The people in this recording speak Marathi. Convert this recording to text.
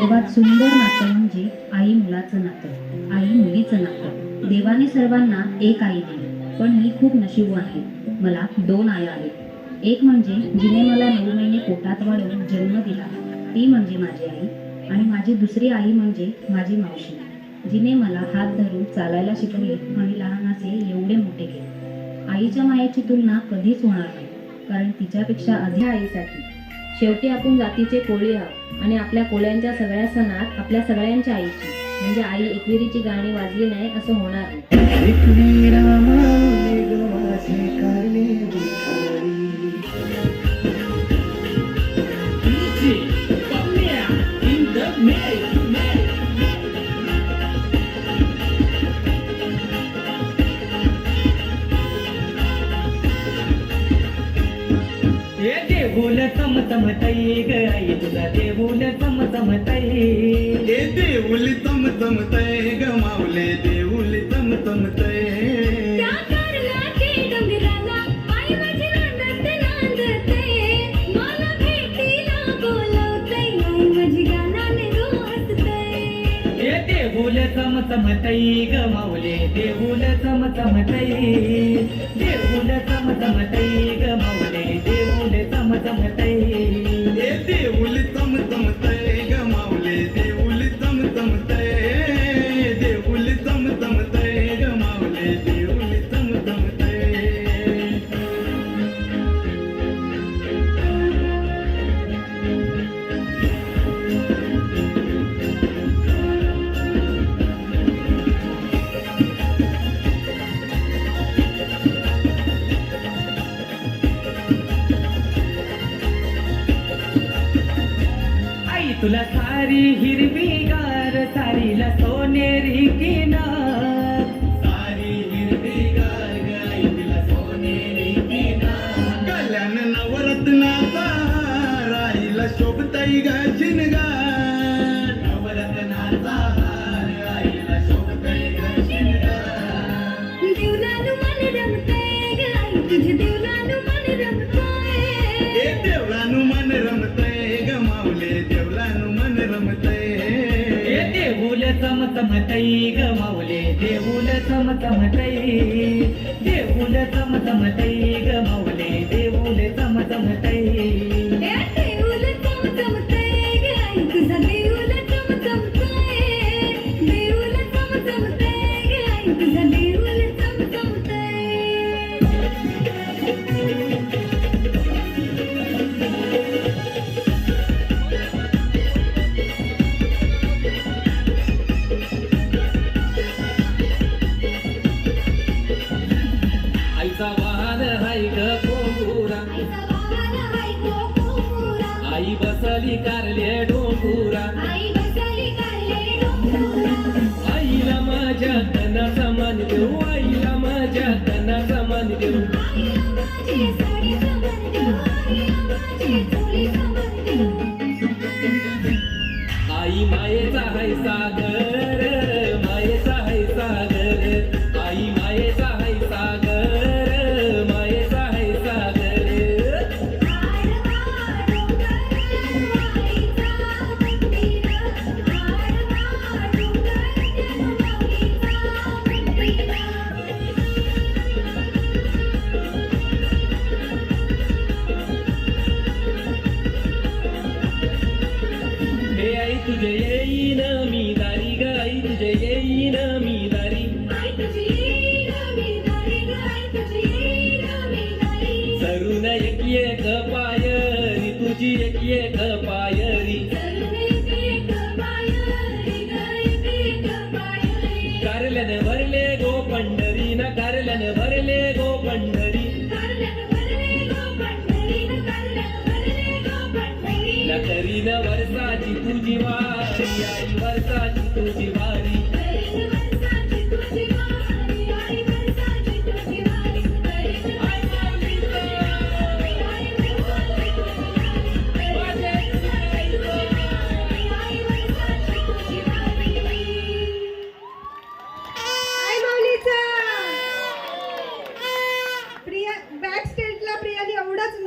सर्वात सुंदर नातं म्हणजे आई मुलाचं नातं, आई मुलीचं नातं. देवाने सर्वांना एक आई दिली, पण मी खूप नशीबवान आहे. मला 2 आया आहेत. एक म्हणजे जिने मला 9 महिने पोटात वाढवून जन्म दिला, ती म्हणजे माझी आई. आणि माझी दुसरी आई म्हणजे माझी मावशी, जिने मला हात धरून चालायला शिकवले आणि लहानाचे एवढे मोठे केले. आईच्या मायेची तुलना कधीच होणार नाही, कारण तिच्यापेक्षा अधिक आईसाठी. शेवटी आपण जातीचे कोळी आहोत आणि आपल्या कोळ्यांच्या सगळ्या सणात आपल्या सगळ्यांच्या आईची म्हणजे आई एकविरीची गाणी वाजली नाही असं होणार देऊल चमचमतई ग आई तुझा देऊल चमचमतई. हे देऊल चमचमतय ग माऊले देऊल चमचमतय. देऊल चमचमतई ग माऊले देऊल चमचमतई. देऊल चमचमतई ग माऊले देऊल चमचमतई. हे देऊल चमचमतय ग माऊले देऊल चमचमतय. देऊल चमचमतय ग माऊले देऊल चमचमतय. तुला सारी हिरवीगार सारीला सोनेरी किनार. सारी हिरवीगार गाई तिला सोनेरी किनार. गल्यान नवरत्नाचा राईला शोभतई ग शिनगार. नवरत्नाचा राईला शोभतई ग शिनगार. देवलानु मन रमतय ग आई तुझे देवलानु मन रमतय. हे देवळानु मन रमतय ग माऊले देवळानु मन रमतय. देऊल चमचमतई ग माऊले देऊल चमचमतई. देऊल चमचमतई ग माऊले देऊल चमचमतई. देऊल चमचमतय ग आई तुझा देऊल चमचमतय. देऊल चमचमतय ग आई तुझा देऊल चमचमतय. आईचा वाहन हाय ग कोंबुरा. आई बसली कारले डोंगुरा. आईला माझ्या तनाचा मान देऊ आईला माझ्या तनाचा मान देऊ. आई मायेचा हाय सागर मायेचा हाय सागर. आई मायेचा हाय सागर मायेचा हाय सागर. हे आई तुझे येईन मी दारी ग आई तुझे येईन मी दारी. सरून एक पायरी तुझी एक पायरी. कारल्याने भरले गो पंढरी न कारल्याने भरले गो पंढरी. न करीन वर्षाची तुझी वारी आई वर्षाची तुझी वारी.